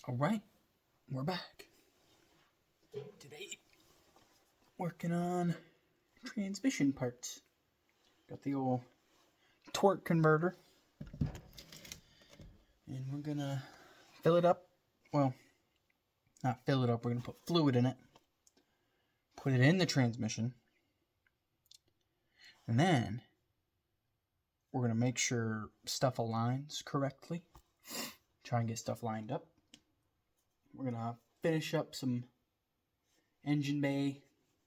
Alright, we're back. Today, working on transmission parts. Got the old torque converter. And we're gonna fill it up. Well, not fill it up, we're gonna put fluid in it. Put it in the transmission. And then, we're gonna make sure stuff aligns correctly. Try and get stuff lined up. We're gonna finish up some engine bay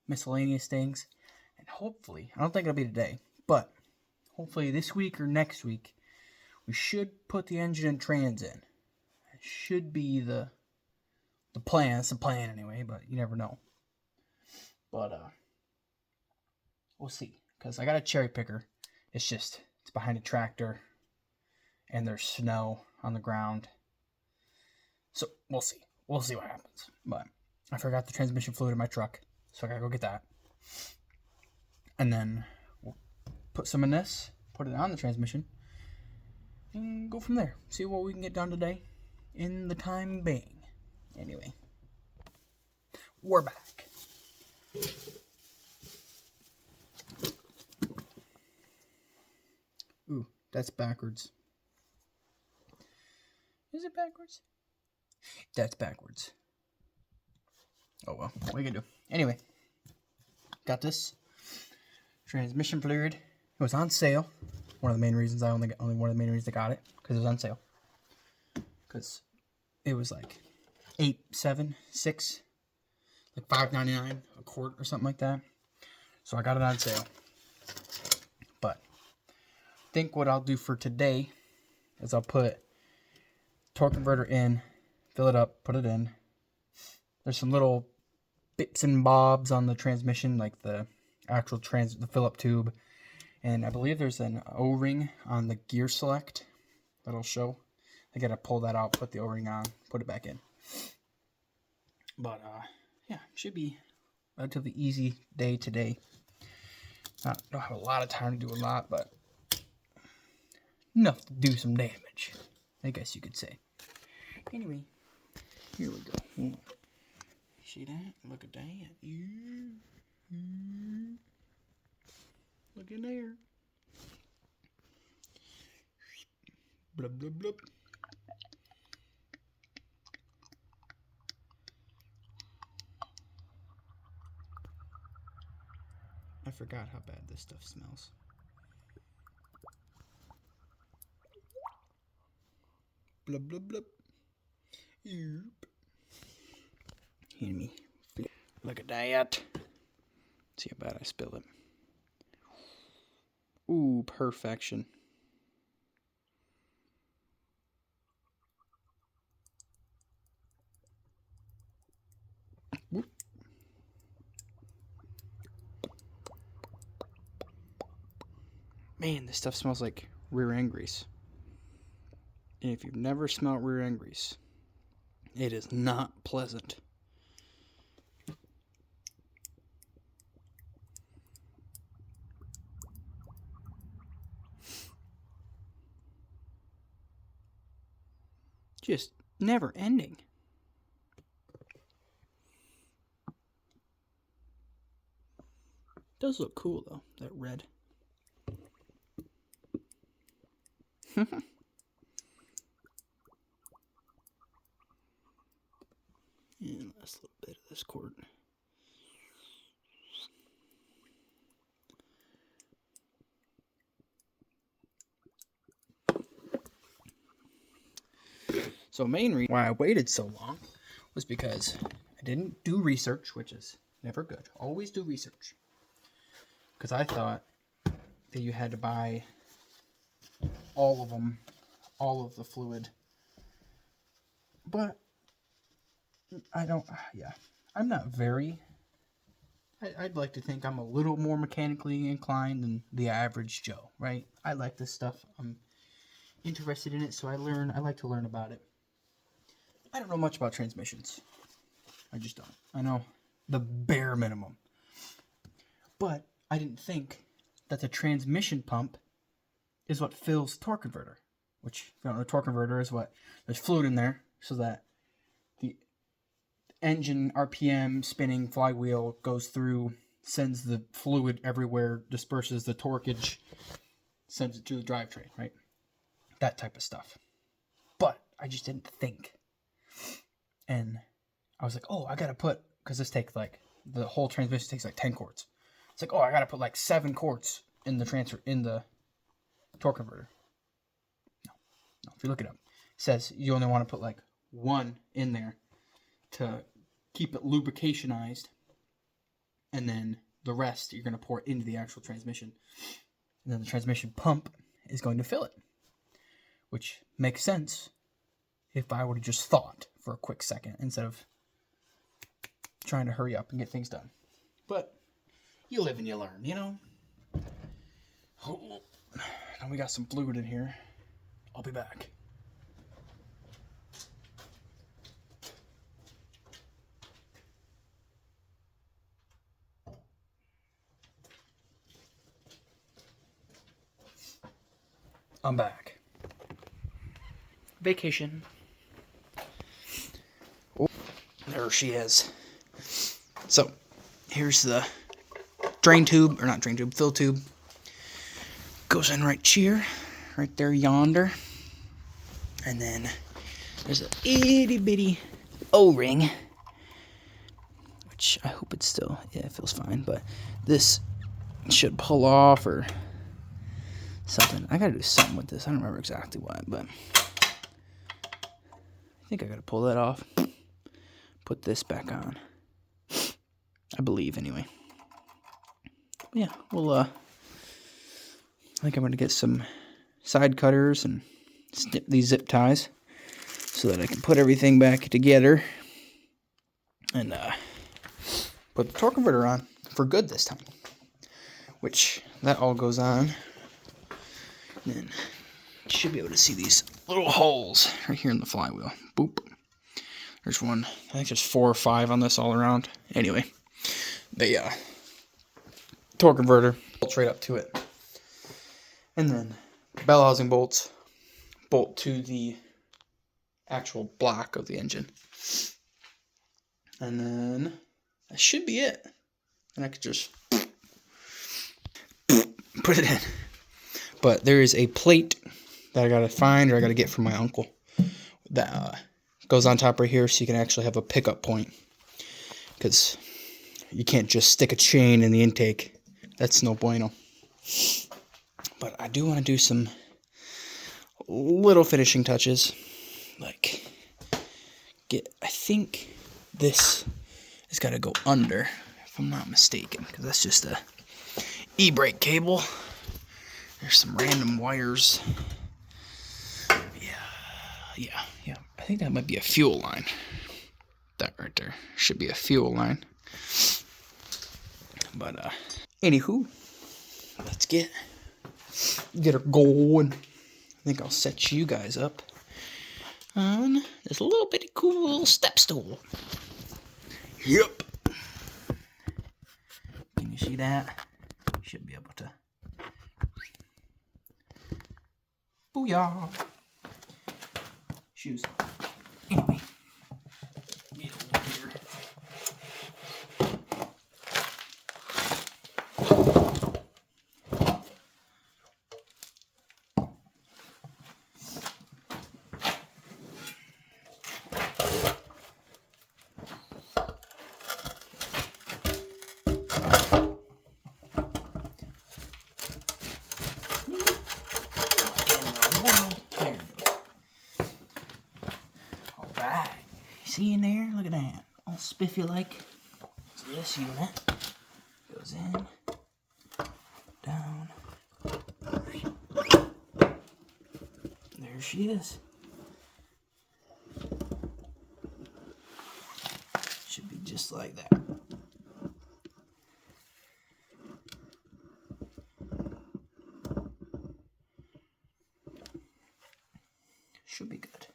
miscellaneous things, and hopefully, I don't think it'll be today, but hopefully this week or next week we should put the engine and trans in. It should be the plan. It's the plan anyway, but you never know. But we'll see, because I got a cherry picker. It's behind a tractor and there's snow on the ground, so we'll see what happens. But I forgot the transmission fluid in my truck, so I gotta go get that. And then we'll put some in this, put it on the transmission, and go from there. See what we can get done today in the time being. Anyway, we're back. Ooh, that's backwards. Is it backwards? That's backwards. Oh well, what are you gonna do? Anyway, got this transmission fluid. It was on sale. One of the main reasons I got it, because it was on sale. Because it was like $8, $7, $6, like $5.99 a quart or something like that. So I got it on sale. But I think what I'll do for today is I'll put torque converter in, fill it up, put it in. There's some little bits and bobs on the transmission, like the actual the fill-up tube, and I believe there's an O-ring on the gear select that'll show. I gotta pull that out, put the O-ring on, put it back in. But yeah, should be a relatively easy day today. I don't have a lot of time to do a lot, but enough to do some damage, I guess you could say. Anyway, here we go. See that? Look at that. Look in there. Blub, blub, blub. I forgot how bad this stuff smells. Blub, blub, blub. Yep. Hear me. Look at that. See how bad I spill it. Ooh, perfection. Whoop. Man, this stuff smells like rear end grease. And if you've never smelled rear end grease, it is not pleasant. Just never ending. Does look cool though, that red. And last little bit of this cord. So main reason why I waited so long was because I didn't do research, which is never good. Always do research. Because I thought that you had to buy all of them, all of the fluid. But I don't, I'm not very, I'd like to think I'm a little more mechanically inclined than the average Joe, right? I like this stuff. I'm interested in it, so I like to learn about it. I don't know much about transmissions. I just don't. I know the bare minimum. But I didn't think that the transmission pump is what fills the torque converter. Which, if you don't know, the torque converter is what, there's fluid in there so that engine RPM, spinning flywheel goes through, sends the fluid everywhere, disperses the torquage, sends it to the drivetrain, right? That type of stuff. But I just didn't think. And I was like, oh, I gotta put, because this takes like, the whole transmission takes like 10 quarts. It's like, oh, I gotta put like 7 quarts in the torque converter. No, if you look it up, it says you only want to put like 1 in there to keep it lubricationized, and then the rest you're going to pour into the actual transmission, and then the transmission pump is going to fill it, which makes sense if I would have just thought for a quick second instead of trying to hurry up and get things done. But you live and you learn, you know. Oh, now we got some fluid in here. I'll be back. I'm back. Vacation. Oh, there she is. So, here's the drain tube, or not drain tube, fill tube. Goes in right here, right there yonder. And then there's a itty bitty O-ring, which I hope it's still, yeah, it feels fine, but this should pull off or something. I gotta do something with this. I don't remember exactly what, but I think I gotta pull that off. Put this back on. I believe, anyway. Yeah, well, I think I'm gonna get some side cutters and snip these zip ties so that I can put everything back together and put the torque converter on for good this time. Which, that all goes on. And then you should be able to see these little holes right here in the flywheel. Boop. There's one. I think there's 4 or 5 on this all around. Anyway, the torque converter bolts right up to it. And then bell housing bolts bolt to the actual block of the engine. And then that should be it. And I could just put it in. But there is a plate that I gotta find or I gotta get from my uncle that goes on top right here so you can actually have a pickup point. Because you can't just stick a chain in the intake. That's no bueno. But I do want to do some little finishing touches. Like, I think this has got to go under, if I'm not mistaken. Because that's just a e-brake cable. There's some random wires. Yeah. I think that might be a fuel line. That right there should be a fuel line. But, anywho, let's get her going. I think I'll set you guys up on this little bitty cool little step stool. Yep. Can you see that? You should be able to. Booyah. Shoes. Anyway. Get over here. Alright. See in there? Look at that. All spiffy like. So this unit goes in, down. There she is. Should be just like that. Should be good.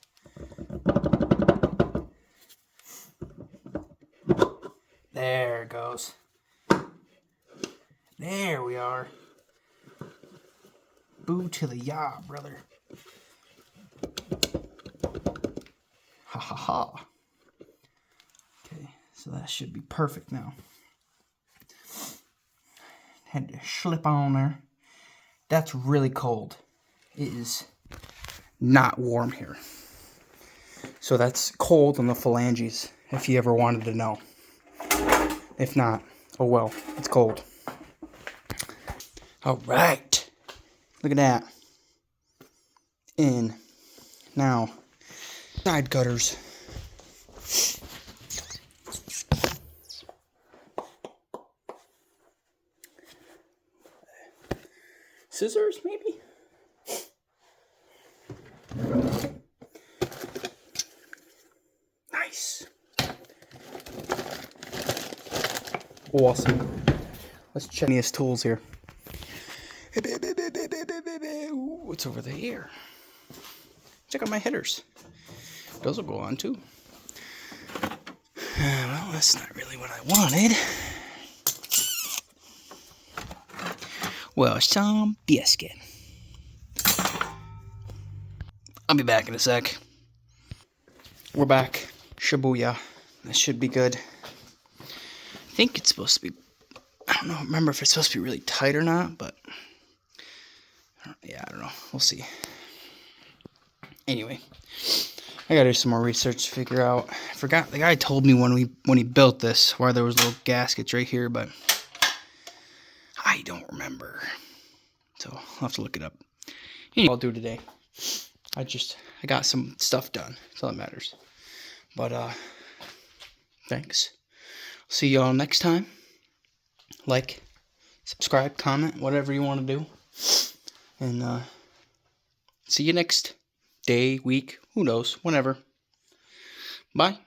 There it goes. There we are. Boo to the ya, brother. Ha ha ha. Okay. So that should be perfect now. Had to slip on there. That's really cold. It is not warm here. So that's cold on the phalanges, if you ever wanted to know. If not, oh well, it's cold. All right. Look at that. In. Now, side cutters. Scissors, maybe? Nice. Awesome. Let's check these tools here. What's over there? Check out my headers. Those will go on too. Well, that's not really what I wanted. Well, some biscuit. I'll be back in a sec. We're back. Shibuya. That should be good. I think it's supposed to be... I don't know. Remember if it's supposed to be really tight or not, but... yeah, I don't know. We'll see. Anyway. I gotta do some more research to figure out. I forgot. The guy told me when he built this why there was little gaskets right here, but... I don't remember. So, I'll have to look it up. Anyway, I'll do today. I got some stuff done. That's all that matters. But, thanks. See y'all next time. Like, subscribe, comment, whatever you want to do. And, see you next day, week, who knows, whenever. Bye.